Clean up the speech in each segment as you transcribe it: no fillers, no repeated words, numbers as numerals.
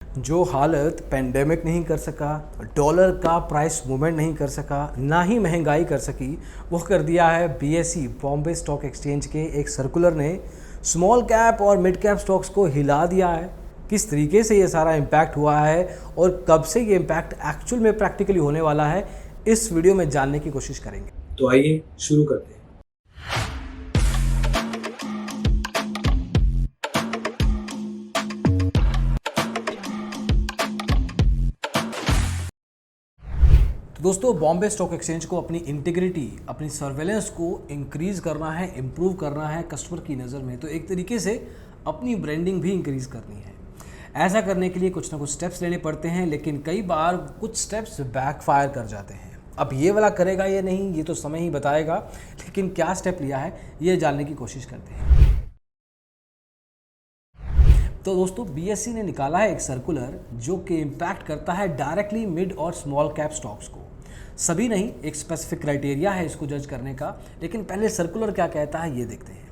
जो हालत पेंडेमिक नहीं कर सका, डॉलर का प्राइस मूवमेंट नहीं कर सका, ना ही महंगाई कर सकी, वो कर दिया है बीएसई बॉम्बे स्टॉक एक्सचेंज के एक सर्कुलर ने। स्मॉल कैप और मिड कैप स्टॉक्स को हिला दिया है। किस तरीके से ये सारा इम्पैक्ट हुआ है और कब से ये इम्पैक्ट एक्चुअल में प्रैक्टिकली होने वाला है, इस वीडियो में जानने की कोशिश करेंगे। तो आइए शुरू करते हैं। तो दोस्तों, बॉम्बे स्टॉक एक्सचेंज को अपनी इंटीग्रिटी, अपनी सर्वेलेंस को इंक्रीज़ करना है, इम्प्रूव करना है कस्टमर की नज़र में, तो एक तरीके से अपनी ब्रांडिंग भी इंक्रीज़ करनी है। ऐसा करने के लिए कुछ ना कुछ स्टेप्स लेने पड़ते हैं, लेकिन कई बार कुछ स्टेप्स बैकफायर कर जाते हैं। अब ये वाला करेगा या नहीं, ये तो समय ही बताएगा, लेकिन क्या स्टेप लिया है ये जानने की कोशिश करते हैं। तो दोस्तों, बीएसई ने निकाला है एक सर्कुलर जो कि इम्पैक्ट करता है डायरेक्टली मिड और स्मॉल कैप स्टॉक्स को। सभी नहीं, एक स्पेसिफिक क्राइटेरिया है इसको जज करने का, लेकिन पहले सर्कुलर क्या कहता है ये देखते हैं।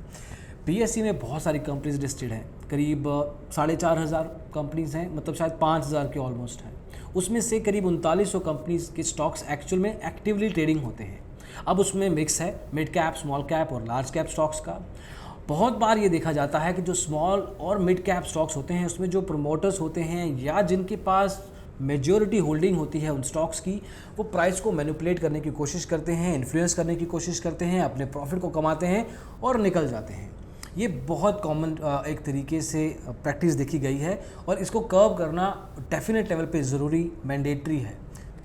बीएसई में बहुत सारी कंपनीज लिस्टेड हैं, करीब 4,500 कंपनीज हैं, मतलब शायद 5,000 के ऑलमोस्ट हैं। उसमें से करीब 3900 कंपनीज के स्टॉक्स एक्चुअल में एक्टिवली ट्रेडिंग होते हैं। अब उसमें मिक्स है मिड कैप, स्मॉल कैप और लार्ज कैप स्टॉक्स का। बहुत बार ये देखा जाता है कि जो स्मॉल और मिड कैप स्टॉक्स होते हैं उसमें जो प्रमोटर्स होते हैं या जिनके पास मेजॉरिटी होल्डिंग होती है उन स्टॉक्स की, वो प्राइस को मैनिपुलेट करने की कोशिश करते हैं, इन्फ्लुएंस करने की कोशिश करते हैं, अपने प्रॉफिट को कमाते हैं और निकल जाते हैं। ये बहुत कॉमन एक तरीके से प्रैक्टिस देखी गई है और इसको कर्व करना डेफिनेट लेवल पे ज़रूरी, मैंडेटरी है।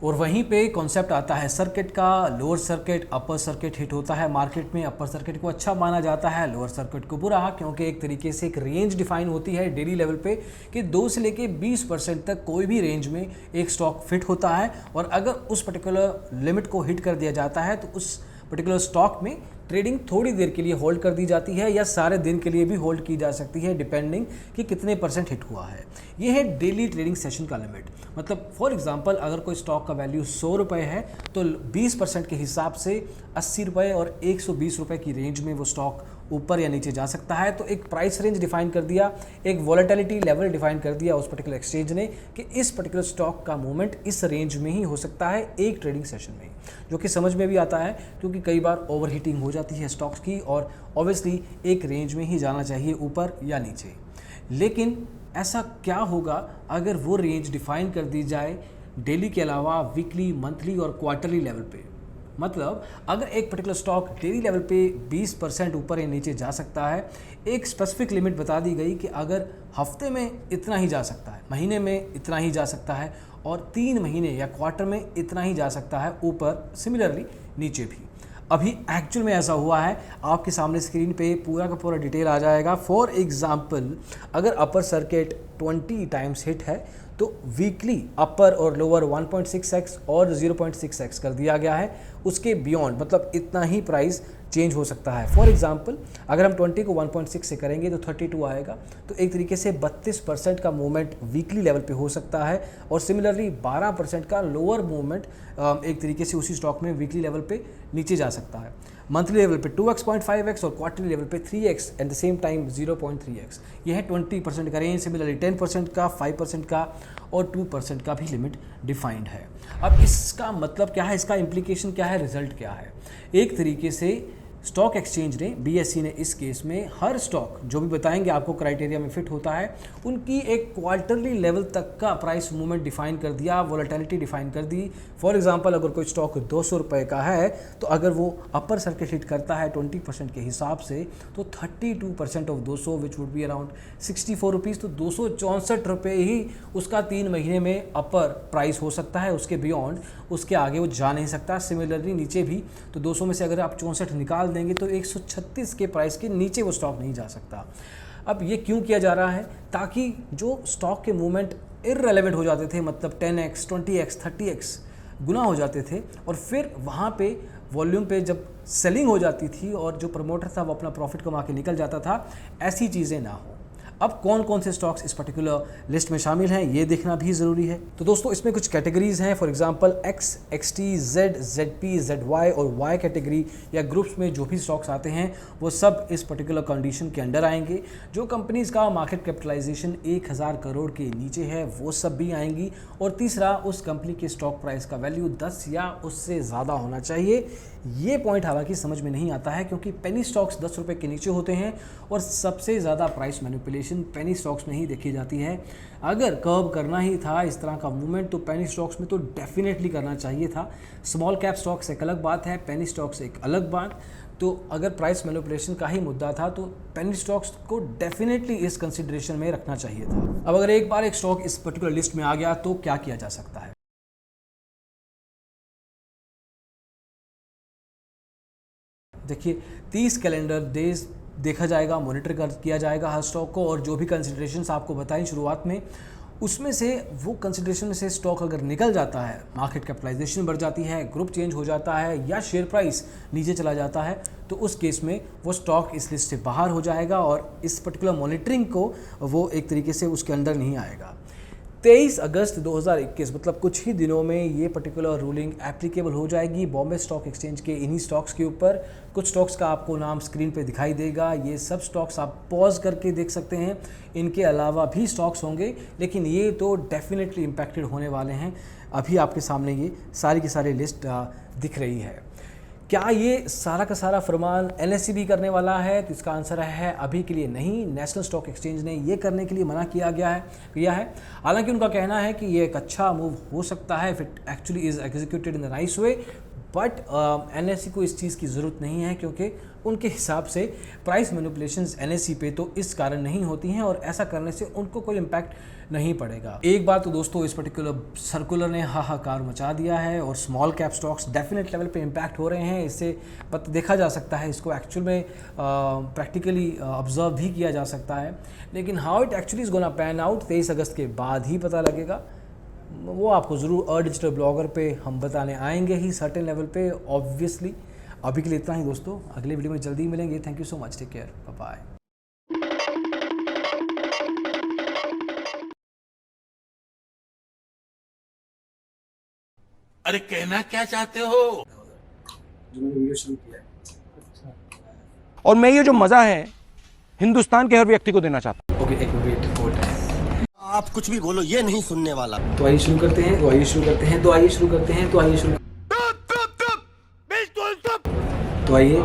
और वहीं पे कॉन्सेप्ट आता है सर्किट का। Lower circuit, upper circuit hit होता है मार्केट में। अपर सर्किट को अच्छा माना जाता है, लोअर सर्किट को बुरा, क्योंकि एक तरीके से एक रेंज डिफाइन होती है डेली लेवल पे कि 2 से लेके 20% तक कोई भी रेंज में एक स्टॉक फिट होता है। और अगर उस पर्टिकुलर लिमिट को हिट कर दिया जाता है तो उस पर्टिकुलर स्टॉक में ट्रेडिंग थोड़ी देर के लिए होल्ड कर दी जाती है या सारे दिन के लिए भी होल्ड की जा सकती है, डिपेंडिंग कि कितने % हिट हुआ है। ये है डेली ट्रेडिंग सेशन का लिमिट। मतलब फॉर एग्जांपल, अगर कोई स्टॉक का वैल्यू 100 रुपये है तो 20% के हिसाब से 80 रुपये और 120 रुपये की रेंज में वो स्टॉक ऊपर या नीचे जा सकता है। तो एक प्राइस रेंज डिफाइन कर दिया, एक वॉलेटिलिटी लेवल डिफाइन कर दिया उस पर्टिकुलर एक्सचेंज ने कि इस पर्टिकुलर स्टॉक का मूवमेंट इस रेंज में ही हो सकता है एक ट्रेडिंग सेशन में, जो कि समझ में भी आता है क्योंकि कई बार ओवर हीटिंग हो जाती है स्टॉक्स की और ऑब्वियसली एक रेंज में ही जाना चाहिए, ऊपर या नीचे। लेकिन ऐसा क्या होगा अगर वो रेंज डिफाइन कर दी जाए डेली के अलावा वीकली, मंथली और क्वार्टरली लेवल पे? मतलब अगर एक पर्टिकुलर स्टॉक डेली लेवल पे 20% ऊपर या नीचे जा सकता है, एक स्पेसिफिक लिमिट बता दी गई कि अगर हफ्ते में इतना ही जा सकता है, महीने में इतना ही जा सकता है और 3 महीने या क्वार्टर में इतना ही जा सकता है ऊपर, सिमिलरली नीचे भी। अभी एक्चुअल में ऐसा हुआ है, आपके सामने स्क्रीन पे पूरा का पूरा डिटेल आ जाएगा। फॉर एग्जांपल, अगर अपर सर्किट 20 टाइम्स हिट है तो वीकली अपर और लोअर 1.6x और 0.6x कर दिया गया है। उसके बियॉन्ड मतलब इतना ही प्राइस चेंज हो सकता है। फॉर एग्जांपल, अगर हम 20 को 1.6 से करेंगे तो 32 आएगा, तो एक तरीके से 32% का मूवमेंट वीकली लेवल पे हो सकता है और सिमिलरली 12% का लोअर मूवमेंट एक तरीके से उसी स्टॉक में वीकली लेवल पे नीचे जा सकता है। मंथली लेवल पे 2x, 0.5x और क्वार्टरली लेवल पे 3x at the same time 0.3x। यह है 20% का रेंज, सिमिलरली 10% का, 5% का और 2% का भी लिमिट डिफाइंड है। अब इसका मतलब क्या है, इसका इम्प्लीकेशन क्या है, रिजल्ट क्या है? एक तरीके से स्टॉक एक्सचेंज ने, बीएसई ने इस केस में हर स्टॉक जो भी बताएंगे आपको क्राइटेरिया में फिट होता है, उनकी एक क्वार्टरली लेवल तक का प्राइस मूवमेंट डिफाइन कर दिया, वॉलेटिलिटी डिफाइन कर दी। फॉर एग्जांपल, अगर कोई स्टॉक 200 रुपये का है तो अगर वो अपर सर्किट हिट करता है 20% के हिसाब से तो 32% of 200 which would be around 64 rupees, तो 264 रुपये ही उसका 3 महीने में अपर प्राइस हो सकता है। उसके बियॉन्ड, उसके आगे वो जा नहीं सकता। सिमिलरली नीचे भी, तो 200 में से अगर आप 64 निकाल देंगे तो 136 के प्राइस के नीचे वो स्टॉक नहीं जा सकता। अब ये क्यों किया जा रहा है? ताकि जो स्टॉक के मूवमेंट इररेलेवेंट हो जाते थे, मतलब 10x, 20x, 30x गुना हो जाते थे और फिर वहाँ पे वॉल्यूम पे जब सेलिंग हो जाती थी और जो प्रमोटर था वो अपना प्रॉफिट कमा के निकल जाता था, ऐसी चीज़ें ना हो। अब कौन कौन से स्टॉक्स इस पर्टिकुलर लिस्ट में शामिल हैं ये देखना भी ज़रूरी है। तो दोस्तों इसमें कुछ कैटेगरीज हैं, for example x, XT, Z, ZP, ZY और Y कैटेगरी या ग्रुप्स में जो भी स्टॉक्स आते हैं वो सब इस पर्टिकुलर कंडीशन के अंडर आएंगे। जो कंपनीज का मार्केट कैपिटलाइजेशन 1000 करोड़ के नीचे है वो सब भी आएंगी। और तीसरा, उस कंपनी के स्टॉक प्राइस का वैल्यू 10 या उससे ज़्यादा होना चाहिए। ये पॉइंट हालांकि समझ में नहीं आता है क्योंकि पेनी स्टॉक्स 10 रुपये के नीचे होते हैं और सबसे ज़्यादा प्राइस मैनिपुलेशन पेनी स्टॉक्स में ही देखी जाती है। अगर कर्व करना ही था इस तरह का मूवमेंट तो पेनी स्टॉक्स में तो डेफिनेटली करना चाहिए था। स्मॉल कैप स्टॉक्स एक अलग बात है, पेनी स्टॉक्स एक अलग बात। तो अगर प्राइस मैनिपुलेशन का ही मुद्दा था तो पेनी स्टॉक्स को डेफिनेटली इस कंसिडरेशन में रखना चाहिए था। अब अगर एक बार एक स्टॉक इस पर्टिकुलर लिस्ट में आ गया तो क्या किया जा सकता है? देखिए 30 कैलेंडर डेज देखा जाएगा, मॉनिटर किया जाएगा हर स्टॉक को, और जो भी कंसिडरेशंस आपको बताई शुरुआत में उसमें से वो कंसिडरेशन में से स्टॉक अगर निकल जाता है, मार्केट कैपिटलाइजेशन बढ़ जाती है, ग्रुप चेंज हो जाता है या शेयर प्राइस नीचे चला जाता है तो उस केस में वो स्टॉक इस लिस्ट से बाहर हो जाएगा और इस पर्टिकुलर मॉनिटरिंग को वो एक तरीके से उसके अंदर नहीं आएगा। 23 अगस्त 2021 मतलब कुछ ही दिनों में ये पर्टिकुलर रूलिंग एप्लीकेबल हो जाएगी बॉम्बे स्टॉक एक्सचेंज के इन्हीं स्टॉक्स के ऊपर। कुछ स्टॉक्स का आपको नाम स्क्रीन पे दिखाई देगा, ये सब स्टॉक्स आप पॉज करके देख सकते हैं। इनके अलावा भी स्टॉक्स होंगे लेकिन ये तो डेफिनेटली इम्पैक्टेड होने वाले हैं। अभी आपके सामने ये सारी की सारी लिस्ट दिख रही है। क्या ये सारा का सारा फरमान NSE भी करने वाला है? तो इसका आंसर है अभी के लिए नहीं। नेशनल स्टॉक एक्सचेंज ने ये करने के लिए मना किया है। हालांकि उनका कहना है कि ये एक अच्छा मूव हो सकता है if it actually is executed in the nice way, but NSE को इस चीज़ की ज़रूरत नहीं है क्योंकि उनके हिसाब से प्राइस मैनिपुलेशंस NSE पे तो इस कारण नहीं होती हैं और ऐसा करने से उनको कोई इम्पैक्ट नहीं पड़ेगा। एक बात तो दोस्तों इस पर्टिकुलर सर्कुलर ने हाहाकार मचा दिया है और small cap stocks definite level पे इम्पैक्ट हो रहे हैं। इससे देखा जा सकता है, इसको एक्चुअल में प्रैक्टिकली ऑब्जर्व भी किया जा सकता है, लेकिन how it actually is gonna pan out 23 अगस्त के बाद ही पता लगेगा। वो आपको ज़रूर डिजिटल ब्लॉगर पे हम बताने आएंगे ही सर्टेन लेवल पे ऑब्वियसली। अभी के लिए इतना ही दोस्तों, अगले वीडियो में जल्दी मिलेंगे। Thank you so much, take care, bye bye. अरे कहना क्या चाहते हो? जो मैंने वीडियो शुरू किया है और मैं ये जो मजा है हिंदुस्तान के हर व्यक्ति को देना चाहता हूँ। ओके, एक मिनट कोट है। आप कुछ भी बोलो ये नहीं सुनने वाला। तो आइए शुरू करते हैं, तो आइए